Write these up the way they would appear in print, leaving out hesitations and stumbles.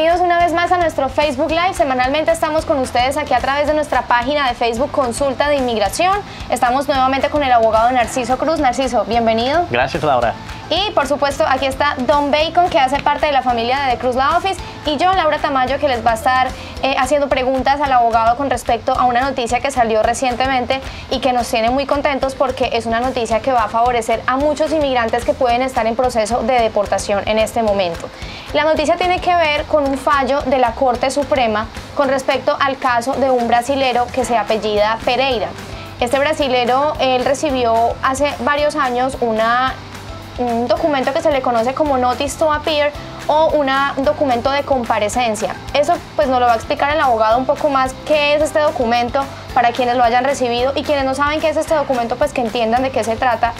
bienvenidos una vez más a nuestro Facebook Live. Semanalmente estamos con ustedes aquí a través de nuestra página de Facebook Consulta de Inmigración. Estamos nuevamente con el abogado Narciso Cruz. Narciso, bienvenido. Gracias, Laura. Y por supuesto aquí está Don Bacon, que hace parte de la familia de The Cruz Law Office, y yo, Laura Tamayo, que les va a estar haciendo preguntas al abogado con respecto a una noticia que salió recientemente y que nos tiene muy contentos porque es una noticia que va a favorecer a muchos inmigrantes que pueden estar en proceso de deportación en este momento. La noticia tiene que ver con un fallo de la Corte Suprema con respecto al caso de un brasilero que se apellida Pereira. Este brasilero, él recibió hace varios años un documento que se le conoce como Notice to Appear o un documento de comparecencia. Eso pues nos lo va a explicar el abogado un poco más qué es este documento para quienes lo hayan recibido, y quienes no saben qué es este documento pues que entiendan de qué se trata.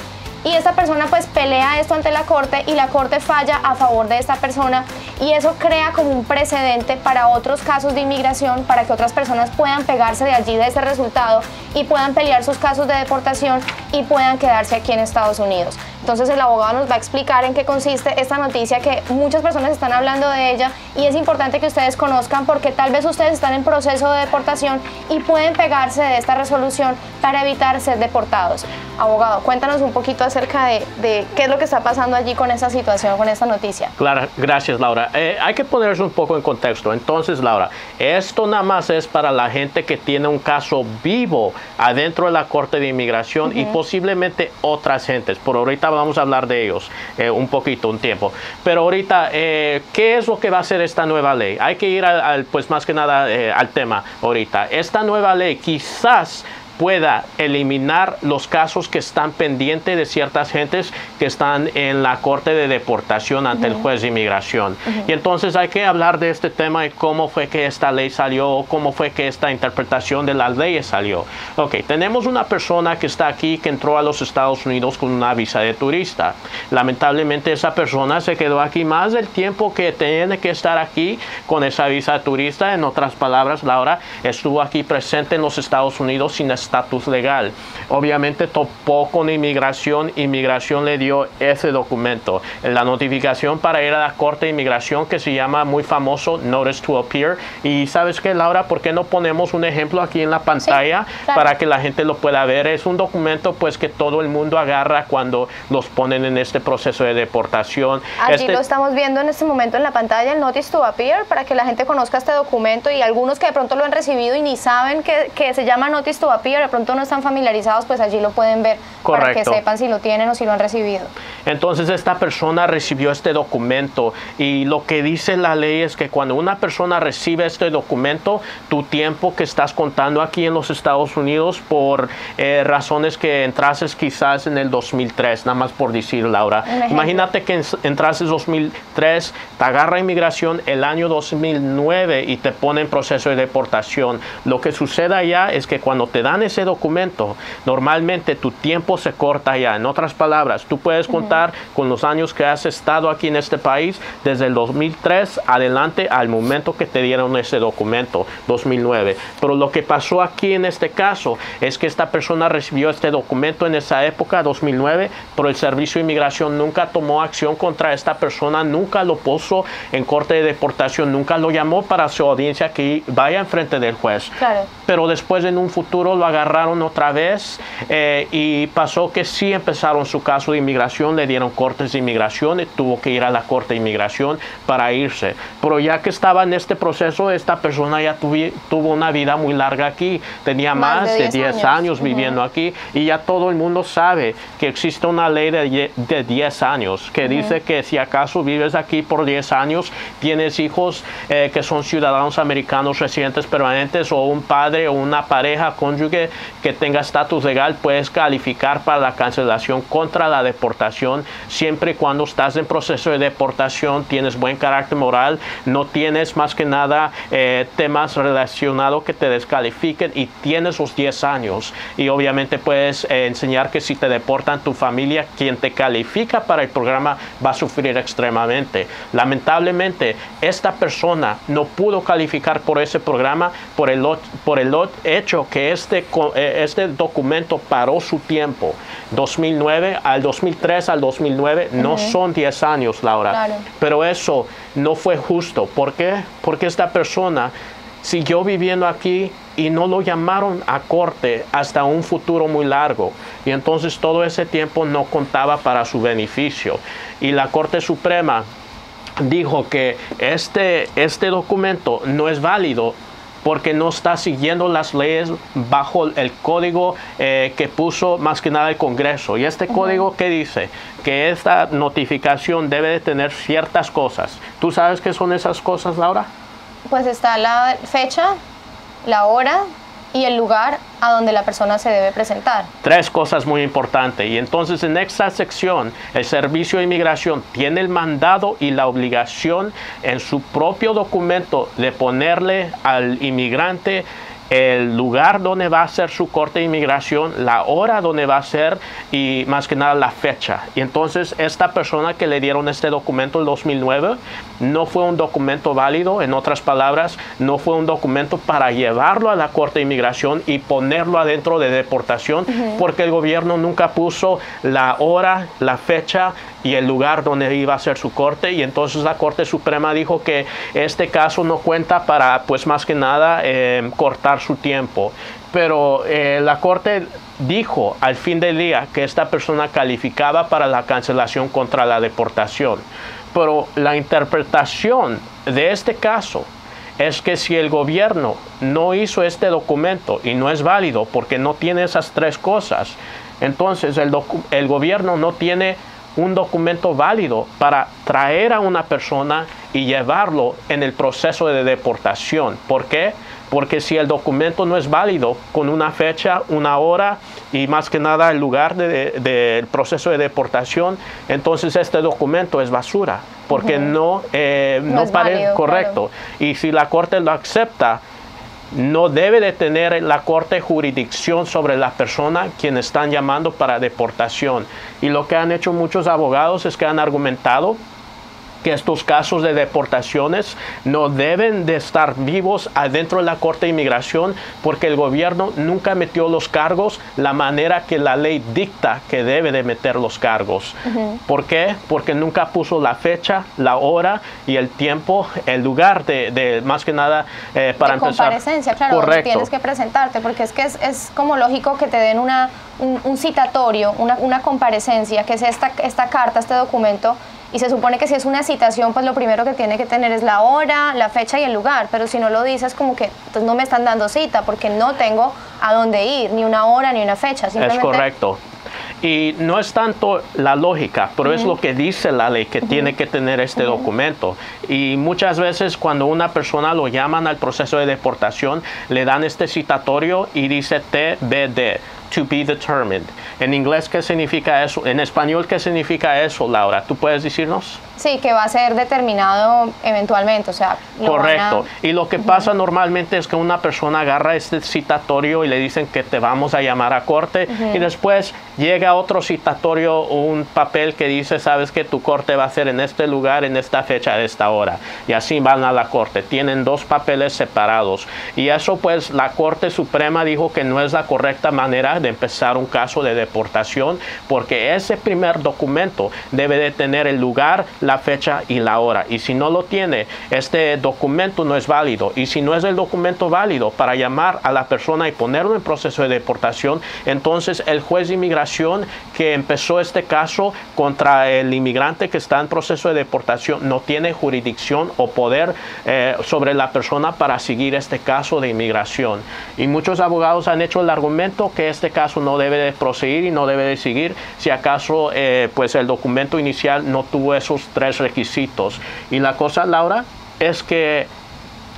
Y esta persona pues pelea esto ante la corte y la corte falla a favor de esta persona, y eso crea como un precedente para otros casos de inmigración, para que otras personas puedan pegarse de allí, de ese resultado, y puedan pelear sus casos de deportación y puedan quedarse aquí en Estados Unidos. Entonces el abogado nos va a explicar en qué consiste esta noticia, que muchas personas están hablando de ella y es importante que ustedes conozcan, porque tal vez ustedes están en proceso de deportación y pueden pegarse de esta resolución para evitar ser deportados. Abogado, cuéntanos un poquito acerca de qué es lo que está pasando allí con esta situación, con esta noticia. Claro, gracias, Laura. Hay que ponerse un poco en contexto. Entonces, Laura, esto nada más es para la gente que tiene un caso vivo adentro de la Corte de Inmigración y posiblemente otras gentes. Por ahorita vamos a hablar de ellos un poquito, un tiempo. Pero ahorita, ¿qué es lo que va a hacer esta nueva ley? Hay que ir pues más que nada al tema ahorita. Esta nueva ley quizás pueda eliminar los casos que están pendientes de ciertas gentes que están en la Corte de Deportación ante el juez de inmigración. Y entonces hay que hablar de este tema y cómo fue que esta ley salió, cómo fue que esta interpretación de las leyes salió. Ok, tenemos una persona que está aquí, que entró a los Estados Unidos con una visa de turista. Lamentablemente esa persona se quedó aquí más del tiempo que tiene que estar aquí con esa visa de turista. En otras palabras, Laura, estuvo aquí presente en los Estados Unidos sin estatus legal. Obviamente topó con inmigración le dio ese documento, la notificación para ir a la Corte de Inmigración, que se llama muy famoso Notice to Appear. Y ¿sabes qué, Laura? ¿Por qué no ponemos un ejemplo aquí en la pantalla? Sí, claro, para que la gente lo pueda ver? Es un documento pues que todo el mundo agarra cuando los ponen en este proceso de deportación. Allí lo estamos viendo en este momento en la pantalla, el Notice to Appear, para que la gente conozca este documento, y algunos que de pronto lo han recibido y ni saben que se llama Notice to Appear, de pronto no están familiarizados, pues allí lo pueden ver. Correcto. Para que sepan si lo tienen o si lo han recibido. Entonces esta persona recibió este documento, y lo que dice la ley es que cuando una persona recibe este documento, tu tiempo que estás contando aquí en los Estados Unidos por razones que entrases quizás en el 2003, nada más por decir, Laura. Imagínate que entrases 2003, te agarra inmigración el año 2009 y te pone en proceso de deportación. Lo que sucede allá es que cuando te dan ese documento, normalmente tu tiempo se corta ya. En otras palabras, tú puedes contar con los años que has estado aquí en este país desde el 2003 adelante al momento que te dieron ese documento, 2009. Pero lo que pasó aquí en este caso es que esta persona recibió este documento en esa época, 2009, pero el Servicio de Inmigración nunca tomó acción contra esta persona, nunca lo puso en corte de deportación, nunca lo llamó para su audiencia que vaya enfrente del juez. Claro. Pero después en un futuro lo agarraron otra vez y pasó que sí empezaron su caso de inmigración, le dieron cortes de inmigración y tuvo que ir a la Corte de Inmigración para irse. Pero ya que estaba en este proceso, esta persona ya tuvo una vida muy larga aquí, tenía más de 10 años viviendo aquí, y ya todo el mundo sabe que existe una ley de 10 años que dice que si acaso vives aquí por 10 años, tienes hijos que son ciudadanos americanos residentes permanentes, o un padre o una pareja, cónyuge que tenga estatus legal, puedes calificar para la cancelación contra la deportación, siempre y cuando estás en proceso de deportación, tienes buen carácter moral, no tienes más que nada temas relacionados que te descalifiquen, y tienes los 10 años. Y obviamente puedes enseñar que si te deportan, tu familia, quien te califica para el programa, va a sufrir extremadamente. Lamentablemente, esta persona no pudo calificar por ese programa por el hecho que este este documento paró su tiempo. 2003 al 2009 no son 10 años, Laura. Claro. Pero eso no fue justo. ¿Por qué? Porque esta persona siguió viviendo aquí y no lo llamaron a corte hasta un futuro muy largo. Y entonces todo ese tiempo no contaba para su beneficio. Y la Corte Suprema dijo que este documento no es válido porque no está siguiendo las leyes bajo el código que puso más que nada el Congreso. Y este código que dice que esta notificación debe de tener ciertas cosas. ¿Tú sabes qué son esas cosas, Laura? Pues está la fecha, la hora y el lugar a donde la persona se debe presentar. 3 cosas muy importantes. Y entonces en esta sección, el Servicio de Inmigración tiene el mandado y la obligación en su propio documento de ponerle al inmigrante el lugar donde va a ser su corte de inmigración, la hora donde va a ser y más que nada la fecha. Y entonces esta persona que le dieron este documento en 2009 no fue un documento válido, en otras palabras, no fue un documento para llevarlo a la corte de inmigración y ponerlo adentro de deportación, porque el gobierno nunca puso la hora, la fecha y el lugar donde iba a ser su corte. Y entonces la Corte Suprema dijo que este caso no cuenta para, pues más que nada, cortar su tiempo. Pero la Corte dijo al fin del día que esta persona calificaba para la cancelación contra la deportación. Pero la interpretación de este caso es que si el gobierno no hizo este documento y no es válido porque no tiene esas 3 cosas, entonces el gobierno no tiene un documento válido para traer a una persona y llevarlo en el proceso de deportación. ¿Por qué? Porque si el documento no es válido con una fecha, una hora y más que nada el lugar del proceso de deportación, entonces este documento es basura, porque no es parece válido, correcto. Claro. Y si la Corte lo acepta, no debe de tener la Corte jurisdicción sobre la persona quien están llamando para deportación. Y lo que han hecho muchos abogados es que han argumentado que estos casos de deportaciones no deben de estar vivos adentro de la Corte de Inmigración porque el gobierno nunca metió los cargos la manera que la ley dicta que debe de meter los cargos. ¿Por qué? Porque nunca puso la fecha, la hora y el tiempo, el lugar de más que nada para de empezar. Comparecencia, claro, correcto. Tienes que presentarte porque es que es como lógico que te den un citatorio, una comparecencia, que es esta carta, este documento. Y se supone que si es una citación, pues lo primero que tiene que tener es la hora, la fecha y el lugar. Pero si no lo dices, como que entonces no me están dando cita porque no tengo a dónde ir, ni una hora, ni una fecha. Simplemente... Es correcto. Y no es tanto la lógica, pero es lo que dice la ley que tiene que tener este documento. Y muchas veces cuando una persona lo llaman al proceso de deportación, le dan este citatorio y dice TBD. To be determined. En inglés, ¿qué significa eso? En español, ¿qué significa eso, Laura? ¿Tú puedes decirnos? Sí, que va a ser determinado eventualmente, o sea... Correcto. Y lo que pasa normalmente es que una persona agarra este citatorio y le dicen que te vamos a llamar a corte y después llega otro citatorio o un papel que dice, sabes que tu corte va a ser en este lugar, en esta fecha, a esta hora. Y así van a la corte. Tienen 2 papeles separados. Y eso pues la Corte Suprema dijo que no es la correcta manera de empezar un caso de deportación porque ese primer documento debe de tener el lugar, la fecha y la hora. Y si no lo tiene, este documento no es válido. Y si no es el documento válido para llamar a la persona y ponerlo en proceso de deportación, entonces el juez de inmigración que empezó este caso contra el inmigrante que está en proceso de deportación no tiene jurisdicción o poder sobre la persona para seguir este caso de inmigración. Y muchos abogados han hecho el argumento que este caso no debe de proseguir y no debe de seguir si acaso pues el documento inicial no tuvo esos 3 requisitos. Y la cosa, Laura, es que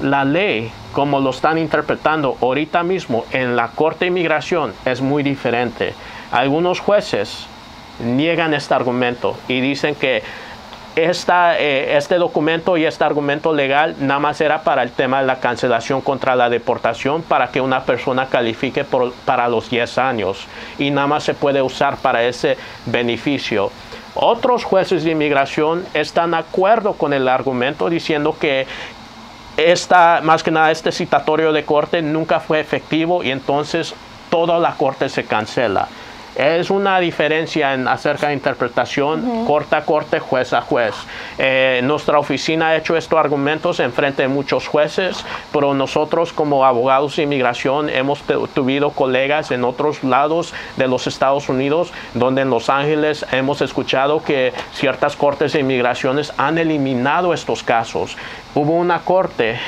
la ley, como lo están interpretando ahorita mismo en la Corte de Inmigración, es muy diferente. Algunos jueces niegan este argumento y dicen que este documento y este argumento legal nada más era para el tema de la cancelación contra la deportación para que una persona califique para los 10 años y nada más se puede usar para ese beneficio. Otros jueces de inmigración están de acuerdo con el argumento diciendo que más que nada este citatorio de corte nunca fue efectivo y entonces toda la corte se cancela. Es una diferencia acerca de interpretación, corte a corte, juez a juez. Nuestra oficina ha hecho estos argumentos en frente de muchos jueces, pero nosotros como abogados de inmigración hemos tenido colegas en otros lados de los Estados Unidos, donde en Los Ángeles hemos escuchado que ciertas cortes de inmigraciones han eliminado estos casos. Hubo una corte,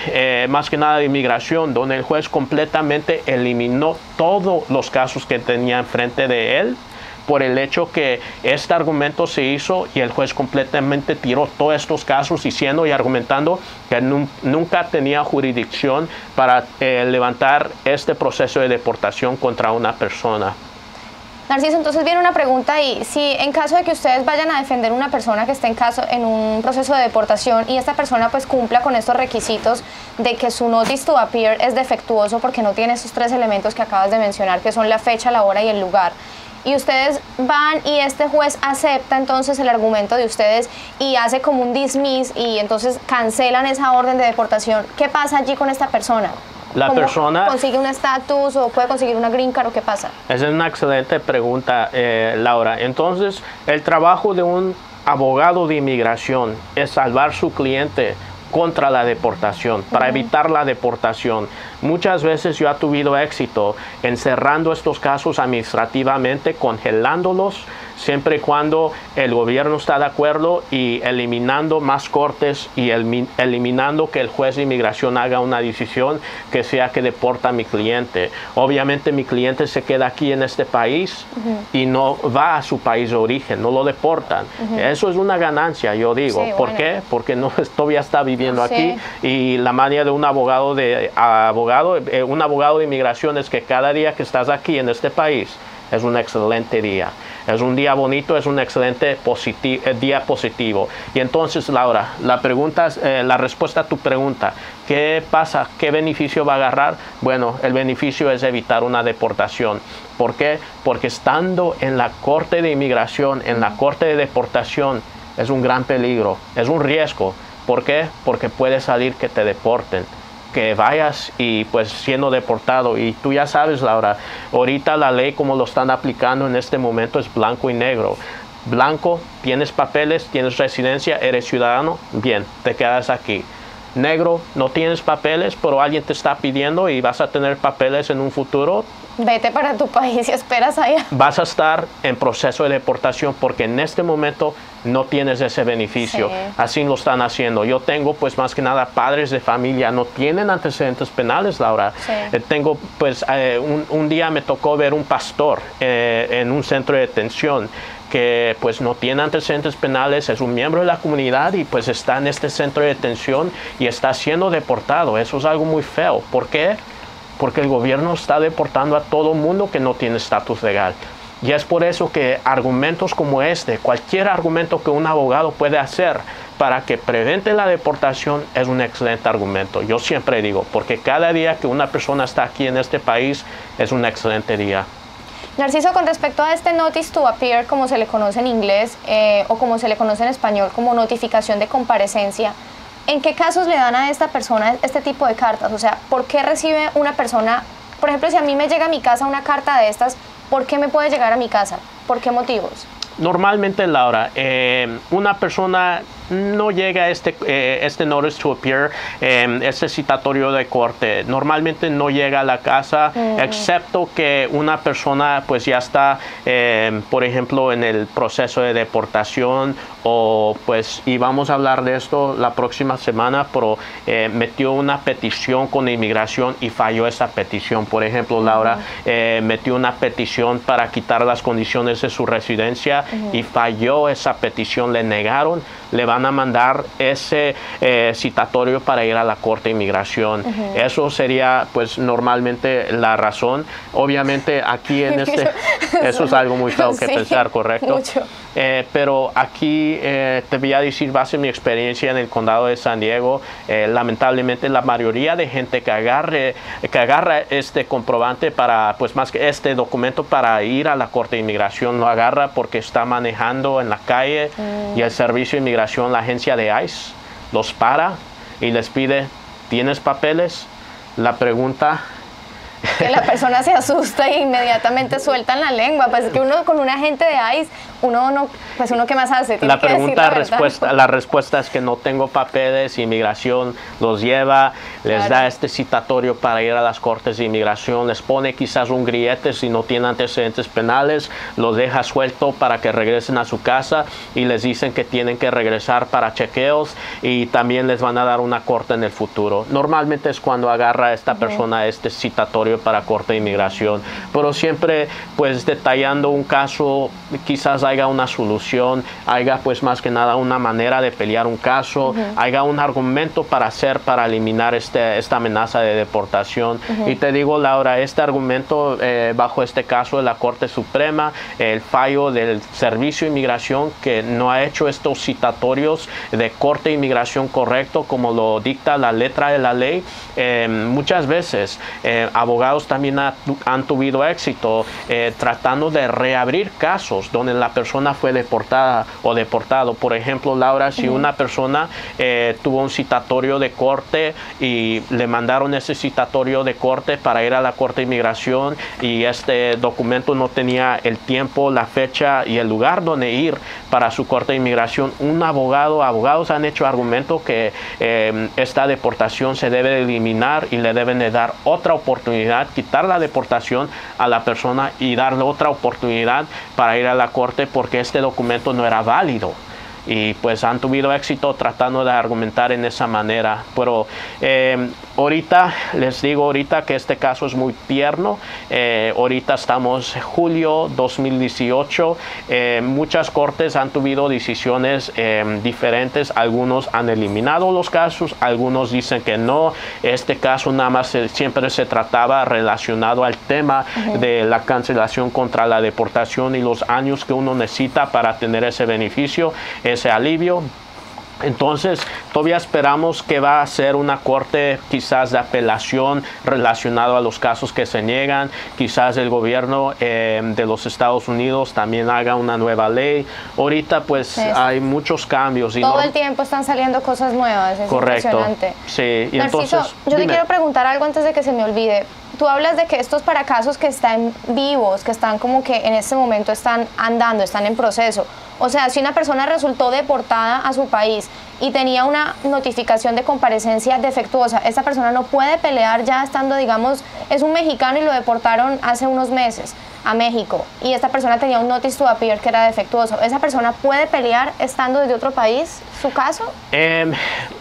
más que nada de inmigración, donde el juez completamente eliminó todos los casos que tenía enfrente de él por el hecho que este argumento se hizo y el juez completamente tiró todos estos casos diciendo y argumentando que nunca tenía jurisdicción para levantar este proceso de deportación contra una persona. Narciso, entonces viene una pregunta y si en caso de que ustedes vayan a defender a una persona que esté en un proceso de deportación y esta persona pues cumpla con estos requisitos de que su notice to appear es defectuoso porque no tiene esos 3 elementos que acabas de mencionar, que son la fecha, la hora y el lugar, y ustedes van y este juez acepta entonces el argumento de ustedes y hace como un dismiss y entonces cancelan esa orden de deportación, ¿qué pasa allí con esta persona? La persona consigue un estatus o puede conseguir una green card o qué pasa? Esa es una excelente pregunta, Laura. Entonces, el trabajo de un abogado de inmigración es salvar su cliente contra la deportación, para evitar la deportación. Muchas veces yo he tenido éxito encerrando estos casos administrativamente, congelándolos, siempre y cuando el gobierno está de acuerdo y eliminando más cortes y eliminando que el juez de inmigración haga una decisión que sea que deporta a mi cliente. Obviamente mi cliente se queda aquí en este país y no va a su país de origen, no lo deportan. Eso es una ganancia, yo digo. Sí, ¿Por qué? Porque no, todavía está viviendo aquí y la manía de un abogado de inmigración es que cada día que estás aquí en este país es un excelente día. Es un día bonito, es un excelente día positivo. Y entonces, Laura, la respuesta a tu pregunta, ¿qué pasa? ¿Qué beneficio va a agarrar? Bueno, el beneficio es evitar una deportación. ¿Por qué? Porque estando en la corte de inmigración, en la corte de deportación, es un gran peligro, es un riesgo. ¿Por qué? Porque puede salir que te deporten, que vayas y pues siendo deportado. Y tú ya sabes, Laura, ahorita la ley como lo están aplicando en este momento es blanco y negro. Blanco, tienes papeles, tienes residencia, eres ciudadano, bien, te quedas aquí. Negro, no tienes papeles, pero alguien te está pidiendo y vas a tener papeles en un futuro. Vete para tu país y esperas allá. Vas a estar en proceso de deportación porque en este momento no tienes ese beneficio. Sí. Así lo están haciendo. Yo tengo pues más que nada padres de familia, no tienen antecedentes penales, Laura. Sí. Tengo pues un día me tocó ver un pastor en un centro de detención que pues no tiene antecedentes penales, es un miembro de la comunidad y pues está en este centro de detención y está siendo deportado. Eso es algo muy feo. ¿Por qué? Porque el gobierno está deportando a todo mundo que no tiene estatus legal. Y es por eso que argumentos como este, cualquier argumento que un abogado puede hacer para que prevente la deportación es un excelente argumento. Yo siempre digo, porque cada día que una persona está aquí en este país es un excelente día. Narciso, con respecto a este notice to appear, como se le conoce en inglés o como se le conoce en español como notificación de comparecencia, ¿en qué casos le dan a esta persona este tipo de cartas? O sea, ¿por qué recibe una persona, por ejemplo, si a mí me llega a mi casa una carta de estas, ¿por qué me puede llegar a mi casa? ¿Por qué motivos? Normalmente, Laura, una persona no llega a este notice to appear, este citatorio de corte. Normalmente no llega a la casa, excepto que una persona pues ya está, por ejemplo, en el proceso de deportación o pues, y vamos a hablar de esto la próxima semana, pero metió una petición con inmigración y falló esa petición. Por ejemplo, Laura metió una petición para quitar las condiciones de su residencia y falló esa petición, le negaron, le van a mandar ese citatorio para ir a la Corte de Inmigración. Eso sería pues normalmente la razón. Obviamente aquí en eso es algo muy feo que pensar, ¿correcto? Mucho. Pero aquí te voy a decir, base en mi experiencia en el condado de San Diego, lamentablemente la mayoría de gente que agarra este comprobante para, pues más que este documento para ir a la Corte de Inmigración, lo agarra porque está manejando en la calle y el Servicio de Inmigración, la agencia de ICE, los para y les pide, ¿tienes papeles? La pregunta que la persona se asusta e inmediatamente sueltan la lengua. Pues es que uno con un agente de ICE, uno no, pues uno ¿qué más hace? La respuesta es que no tengo papeles, inmigración los lleva, les da este citatorio para ir a las cortes de inmigración, les pone quizás un grillete si no tienen antecedentes penales, los deja suelto para que regresen a su casa y les dicen que tienen que regresar para chequeos y también les van a dar una corte en el futuro. Normalmente es cuando agarra esta persona este citatorio para corte de inmigración, pero siempre pues detallando un caso, quizás haya una solución, haya pues más que nada una manera de pelear un caso, haya un argumento para eliminar esta amenaza de deportación. Y te digo, Laura, este argumento bajo este caso de la Corte Suprema, el fallo del Servicio de Inmigración que no ha hecho estos citatorios de corte de inmigración correcto como lo dicta la letra de la ley, muchas veces abogados también han tenido éxito tratando de reabrir casos donde la persona fue deportada o deportado. Por ejemplo, Laura, si una persona tuvo un citatorio de corte y le mandaron ese citatorio de corte para ir a la Corte de Inmigración y este documento no tenía el tiempo, la fecha y el lugar donde ir para su Corte de Inmigración, abogados han hecho argumento que esta deportación se debe eliminar y le deben de dar otra oportunidad, quitar la deportación a la persona y darle otra oportunidad para ir a la corte porque este documento no era válido. Y pues han tenido éxito tratando de argumentar en esa manera. Pero ahorita, les digo que este caso es muy tierno. Ahorita estamos julio 2018. Muchas cortes han tenido decisiones diferentes. Algunos han eliminado los casos, algunos dicen que no. Este caso nada más siempre se trataba relacionado al tema de la cancelación contra la deportación y los años que uno necesita para tener ese beneficio, ese alivio. Entonces, todavía esperamos que va a ser una corte quizás de apelación relacionado a los casos que se niegan. Quizás el gobierno de los Estados Unidos también haga una nueva ley. Ahorita pues hay muchos cambios. Y todo el tiempo están saliendo cosas nuevas. Es impresionante. Sí, y Narciso, entonces, yo te quiero preguntar algo antes de que se me olvide. Tú hablas de que estos para casos que están vivos, que están como que en este momento están andando, están en proceso. O sea, si una persona resultó deportada a su país y tenía una notificación de comparecencia defectuosa, esta persona no puede pelear ya estando, digamos, es un mexicano y lo deportaron hace unos meses a México y esta persona tenía un notice to appear que era defectuoso. ¿Esa persona puede pelear estando desde otro país su caso?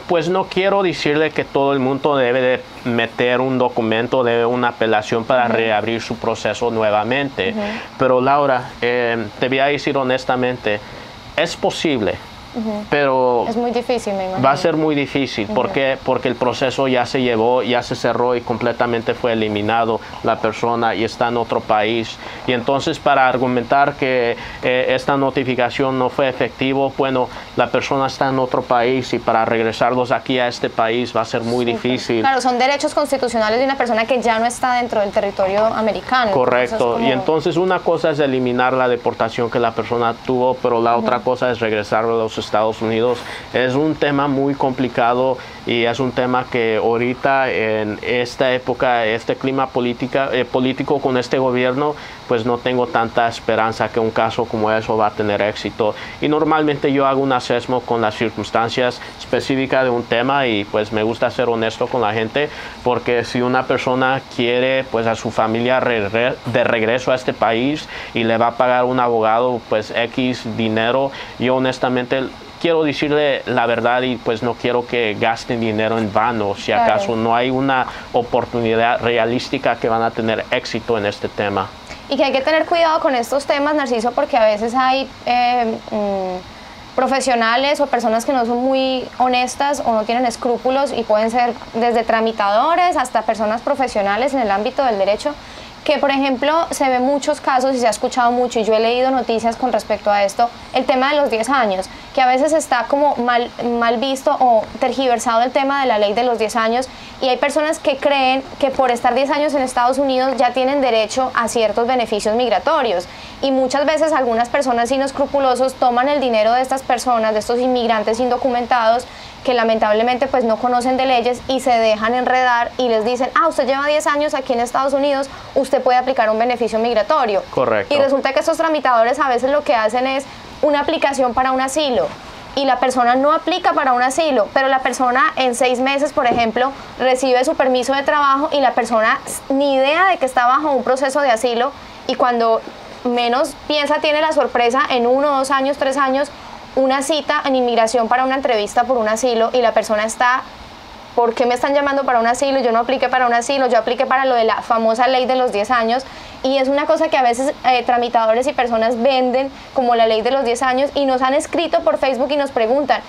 Pues no quiero decirle que todo el mundo debe de meter un documento de una apelación para reabrir su proceso nuevamente. Pero Laura, te voy a decir honestamente, es posible. Pero es muy difícil, me imagino. Va a ser muy difícil. ¿Por qué? Porque el proceso ya se llevó, ya se cerró y completamente fue eliminado la persona y está en otro país. Y entonces para argumentar que esta notificación no fue efectivo, bueno, la persona está en otro país y para regresarlos aquí a este país va a ser muy difícil. Claro, son derechos constitucionales de una persona que ya no está dentro del territorio americano. Correcto. Y entonces una cosa es eliminar la deportación que la persona tuvo, pero la otra cosa es regresar a los Estados Unidos. Es un tema muy complicado y es un tema que ahorita en esta época, este clima político con este gobierno, pues no tengo tanta esperanza que un caso como eso va a tener éxito. Y normalmente yo hago un assessment con las circunstancias específicas de un tema y pues me gusta ser honesto con la gente, porque si una persona quiere pues a su familia de regreso a este país y le va a pagar un abogado pues X dinero, yo honestamente quiero decirle la verdad y pues no quiero que gasten dinero en vano si acaso no hay una oportunidad realística que van a tener éxito en este tema. Y que hay que tener cuidado con estos temas, Narciso, porque a veces hay profesionales o personas que no son muy honestas o no tienen escrúpulos y pueden ser desde tramitadores hasta personas profesionales en el ámbito del derecho, que por ejemplo se ven muchos casos y se ha escuchado mucho y yo he leído noticias con respecto a esto, el tema de los 10 años, que a veces está como mal visto o tergiversado el tema de la ley de los 10 años y hay personas que creen que por estar 10 años en Estados Unidos ya tienen derecho a ciertos beneficios migratorios y muchas veces algunas personas inescrupulosos toman el dinero de estas personas, de estos inmigrantes indocumentados que lamentablemente pues no conocen de leyes y se dejan enredar y les dicen, usted lleva 10 años aquí en Estados Unidos, usted puede aplicar un beneficio migratorio. Correcto. Y resulta que estos tramitadores a veces lo que hacen es una aplicación para un asilo y la persona no aplica para un asilo, pero la persona en 6 meses, por ejemplo, recibe su permiso de trabajo y la persona ni idea de que está bajo un proceso de asilo, y cuando menos piensa tiene la sorpresa en 1, 2 años, 3 años, una cita en inmigración para una entrevista por un asilo, y la persona está, ¿por qué me están llamando para un asilo? Yo no apliqué para un asilo, yo apliqué para lo de la famosa ley de los 10 años, y es una cosa que a veces tramitadores y personas venden como la ley de los 10 años, y nos han escrito por Facebook y nos preguntan,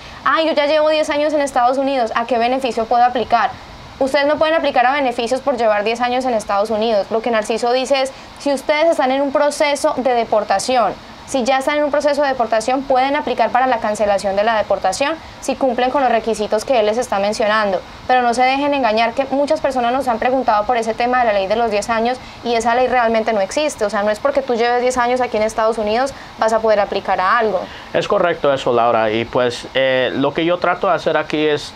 yo ya llevo 10 años en Estados Unidos, ¿a qué beneficio puedo aplicar? Ustedes no pueden aplicar a beneficios por llevar 10 años en Estados Unidos. Lo que Narciso dice es, si ustedes están en un proceso de deportación, si ya están en un proceso de deportación, pueden aplicar para la cancelación de la deportación si cumplen con los requisitos que él les está mencionando. Pero no se dejen engañar, que muchas personas nos han preguntado por ese tema de la ley de los 10 años y esa ley realmente no existe. O sea, no es porque tú lleves 10 años aquí en Estados Unidos vas a poder aplicar a algo. Es correcto eso, Laura. Y pues lo que yo trato de hacer aquí es,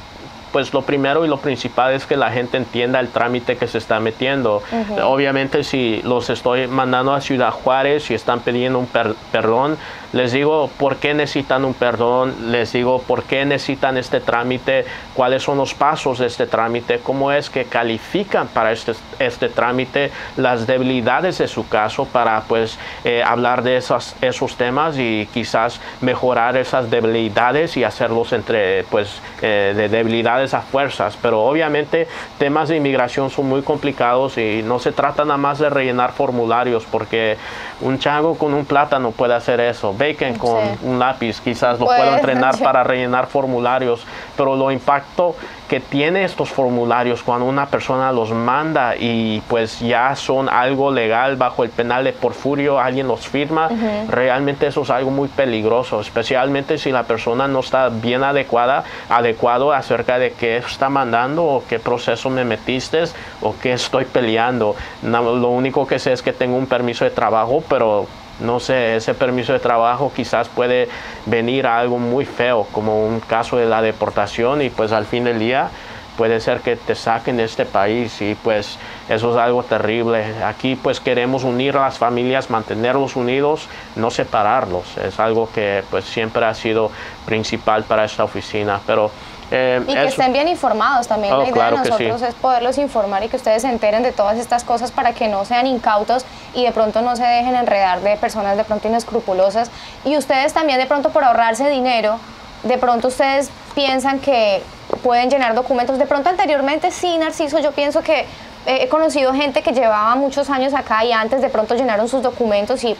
pues lo primero y lo principal es que la gente entienda el trámite que se está metiendo. Obviamente, si los estoy mandando a Ciudad Juárez y están pidiendo un perdón, les digo por qué necesitan un perdón, les digo por qué necesitan este trámite, cuáles son los pasos de este trámite, cómo es que califican para este trámite, las debilidades de su caso para pues hablar de esos temas y quizás mejorar esas debilidades y hacerlos entre de debilidades a fuerzas. Pero obviamente temas de inmigración son muy complicados y no se trata nada más de rellenar formularios, porque un chango con un plátano puede hacer eso. Bacon con un lápiz quizás lo puedo entrenar para rellenar formularios, pero lo impacto que tiene estos formularios cuando una persona los manda y pues ya son algo legal bajo el penal de porfurio, alguien los firma, realmente eso es algo muy peligroso, especialmente si la persona no está bien adecuado acerca de qué está mandando o qué proceso me metiste o qué estoy peleando. Lo único que sé es que tengo un permiso de trabajo, pero no sé, ese permiso de trabajo quizás puede venir a algo muy feo, como un caso de la deportación, y pues al fin del día puede ser que te saquen de este país y pues eso es algo terrible. Aquí pues queremos unir a las familias, mantenerlos unidos, no separarlos. Es algo que pues siempre ha sido principal para esta oficina, pero y que estén bien informados también. La idea de nosotros es poderlos informar y que ustedes se enteren de todas estas cosas para que no sean incautos y de pronto no se dejen enredar de personas de pronto inescrupulosas. Y ustedes también de pronto, por ahorrarse dinero, de pronto ustedes piensan que pueden llenar documentos. De pronto anteriormente sí, Narciso, yo pienso que he conocido gente que llevaba muchos años acá y antes de pronto llenaron sus documentos y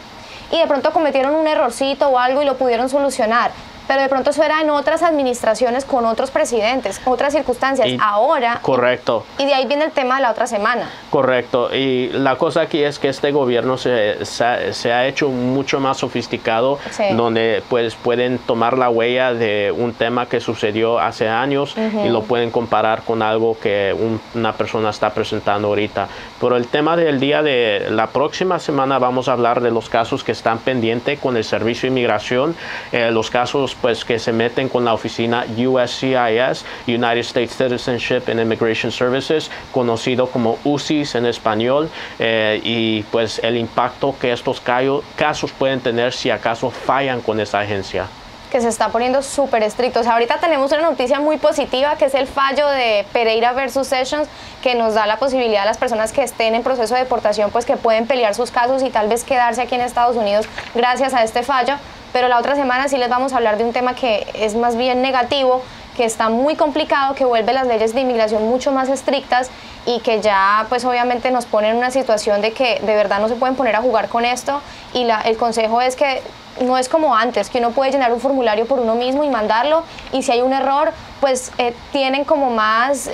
de pronto cometieron un errorcito o algo y lo pudieron solucionar. Pero de pronto eso era en otras administraciones con otros presidentes, otras circunstancias. Ahora... Correcto. Y de ahí viene el tema de la otra semana. Correcto. Y la cosa aquí es que este gobierno se ha hecho mucho más sofisticado, donde pues pueden tomar la huella de un tema que sucedió hace años y lo pueden comparar con algo que una persona está presentando ahorita. Pero el tema del día de la próxima semana vamos a hablar de los casos que están pendientes con el Servicio de Inmigración, los casos pues que se meten con la oficina USCIS, United States Citizenship and Immigration Services, conocido como UCIS en español, y pues el impacto que estos casos pueden tener si acaso fallan con esa agencia. Que se está poniendo súper estrictos. Ahorita tenemos una noticia muy positiva, que es el fallo de Pereira versus Sessions, que nos da la posibilidad a las personas que estén en proceso de deportación, pues que pueden pelear sus casos y tal vez quedarse aquí en Estados Unidos gracias a este fallo. Pero la otra semana sí les vamos a hablar de un tema que es más bien negativo, que está muy complicado, que vuelve las leyes de inmigración mucho más estrictas y que ya pues obviamente nos pone en una situación de que de verdad no se pueden poner a jugar con esto, y el consejo es que no es como antes, que uno puede llenar un formulario por uno mismo y mandarlo, y si hay un error pues tienen como más,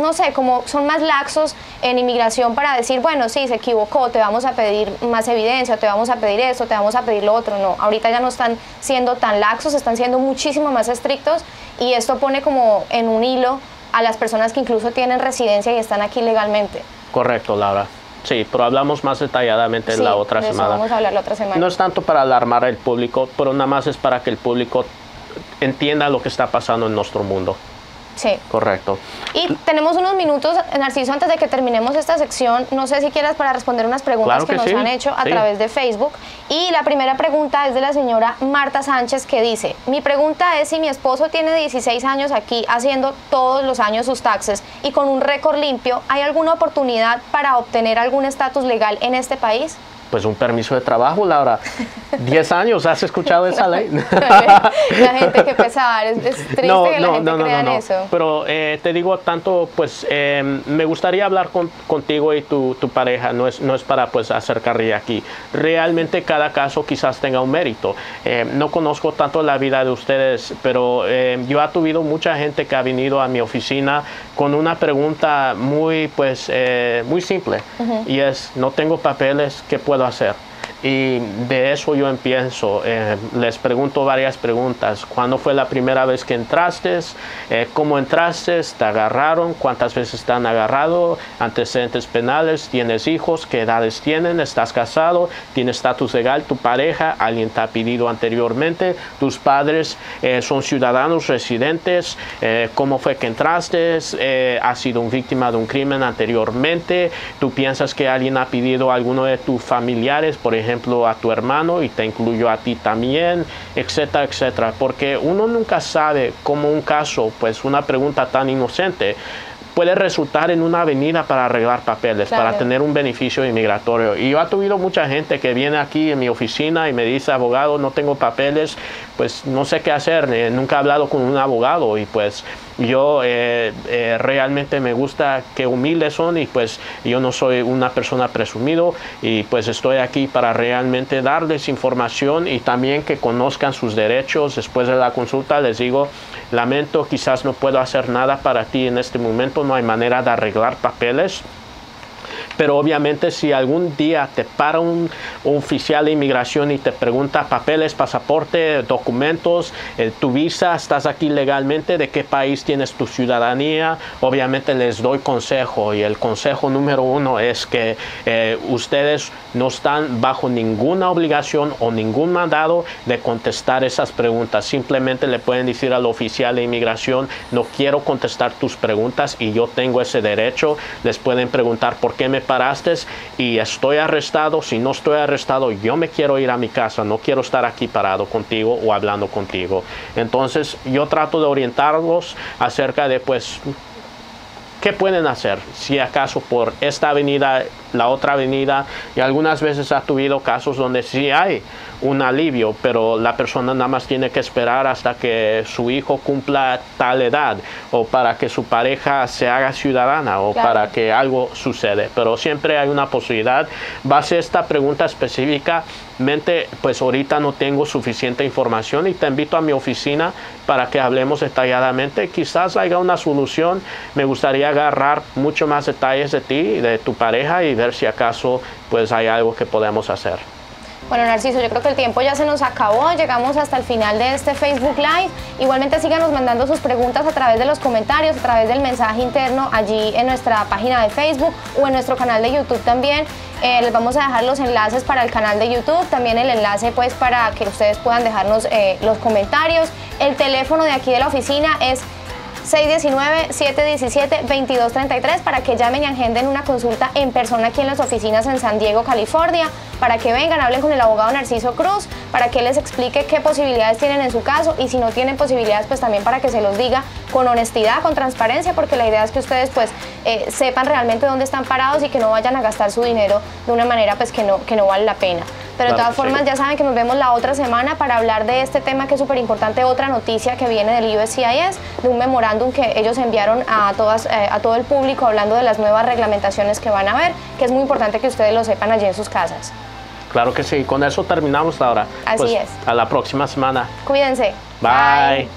no sé, como son más laxos en inmigración para decir, bueno, sí, se equivocó, te vamos a pedir más evidencia, te vamos a pedir esto, te vamos a pedir lo otro. No, ahorita ya no están siendo tan laxos, están siendo muchísimo más estrictos, y esto pone como en un hilo a las personas que incluso tienen residencia y están aquí legalmente. Correcto, Laura. Sí, pero hablamos más detalladamente la otra semana. Vamos a hablar la otra semana. No es tanto para alarmar al público, pero nada más es para que el público entienda lo que está pasando en nuestro mundo. Sí. Correcto. Y tenemos unos minutos, Narciso, antes de que terminemos esta sección. No sé si quieras para responder unas preguntas que nos han hecho a través de Facebook. Y la primera pregunta es de la señora Marta Sánchez, que dice: mi pregunta es si mi esposo tiene 16 años aquí haciendo todos los años sus taxes y con un récord limpio, ¿hay alguna oportunidad para obtener algún estatus legal en este país? Pues un permiso de trabajo, Laura. 10 años, ¿has escuchado esa ley? La gente, qué pesar, es triste que la gente crea en eso. Pero te digo tanto, pues me gustaría hablar contigo y tu pareja, no es para pues hacer carrilla aquí. Realmente cada caso quizás tenga un mérito. No conozco tanto la vida de ustedes, pero yo he tenido mucha gente que ha venido a mi oficina con una pregunta muy simple, y es: no tengo papeles, ¿qué puedo hacer? Y de eso yo empiezo. Les pregunto varias preguntas. ¿Cuándo fue la primera vez que entraste? ¿Cómo entraste? ¿Te agarraron? ¿Cuántas veces te han agarrado? ¿Antecedentes penales? ¿Tienes hijos? ¿Qué edades tienen? ¿Estás casado? ¿Tienes estatus legal? ¿Tu pareja? ¿Alguien te ha pedido anteriormente? ¿Tus padres son ciudadanos residentes? ¿Cómo fue que entraste? ¿Has sido una víctima de un crimen anteriormente? ¿Tú piensas que alguien ha pedido a alguno de tus familiares, por ejemplo a tu hermano, y te incluyo a ti también, etcétera, etcétera? Porque uno nunca sabe cómo un caso, pues una pregunta tan inocente, puede resultar en una avenida para arreglar papeles, claro, para tener un beneficio inmigratorio. Y yo he tenido mucha gente que viene aquí en mi oficina y me dice: abogado, no tengo papeles, pues no sé qué hacer, nunca he hablado con un abogado. Y pues yo realmente me gusta que humildes son, y pues yo no soy una persona presumido, y pues estoy aquí para realmente darles información y también que conozcan sus derechos. Después de la consulta les digo: lamento, quizás no puedo hacer nada para ti en este momento, no hay manera de arreglar papeles. Pero obviamente si algún día te para un oficial de inmigración y te pregunta papeles, pasaporte, documentos, tu visa, estás aquí legalmente, de qué país tienes tu ciudadanía, obviamente les doy consejo. Y el consejo número 1 es que ustedes no están bajo ninguna obligación o ningún mandado de contestar esas preguntas. Simplemente le pueden decir al oficial de inmigración: no quiero contestar tus preguntas y yo tengo ese derecho. Les pueden preguntar: ¿por qué me paraste? Y estoy arrestado. Si no estoy arrestado, yo me quiero ir a mi casa, no quiero estar aquí parado contigo o hablando contigo. Entonces yo trato de orientarlos acerca de pues qué pueden hacer, si acaso por esta avenida, la otra avenida. Y algunas veces ha habido casos donde sí hay un alivio, pero la persona nada más tiene que esperar hasta que su hijo cumpla tal edad, o para que su pareja se haga ciudadana, o claro, para que algo sucede. Pero siempre hay una posibilidad. Base a esta pregunta específicamente, pues ahorita no tengo suficiente información, y te invito a mi oficina para que hablemos detalladamente. Quizás haya una solución. Me gustaría agarrar mucho más detalles de ti y de tu pareja y ver si acaso pues hay algo que podemos hacer. Bueno, Narciso, yo creo que el tiempo ya se nos acabó, llegamos hasta el final de este Facebook Live. Igualmente síganos mandando sus preguntas a través de los comentarios, a través del mensaje interno allí en nuestra página de Facebook o en nuestro canal de YouTube también. Les vamos a dejar los enlaces para el canal de YouTube, también el enlace pues para que ustedes puedan dejarnos los comentarios. El teléfono de aquí de la oficina es 619-717-2233 para que llamen y agenden una consulta en persona aquí en las oficinas en San Diego, California, para que vengan, hablen con el abogado Narciso Cruz, para que les explique qué posibilidades tienen en su caso, y si no tienen posibilidades, pues también para que se los diga con honestidad, con transparencia, porque la idea es que ustedes pues sepan realmente dónde están parados y que no vayan a gastar su dinero de una manera pues que no vale la pena. Pero de todas formas, ya saben que nos vemos la otra semana para hablar de este tema que es súper importante. Otra noticia que viene del USCIS, de un memorándum que ellos enviaron a todo el público, hablando de las nuevas reglamentaciones que van a haber, que es muy importante que ustedes lo sepan allí en sus casas. Claro que sí. Con eso terminamos, Laura. Así es. A la próxima semana. Cuídense. Bye.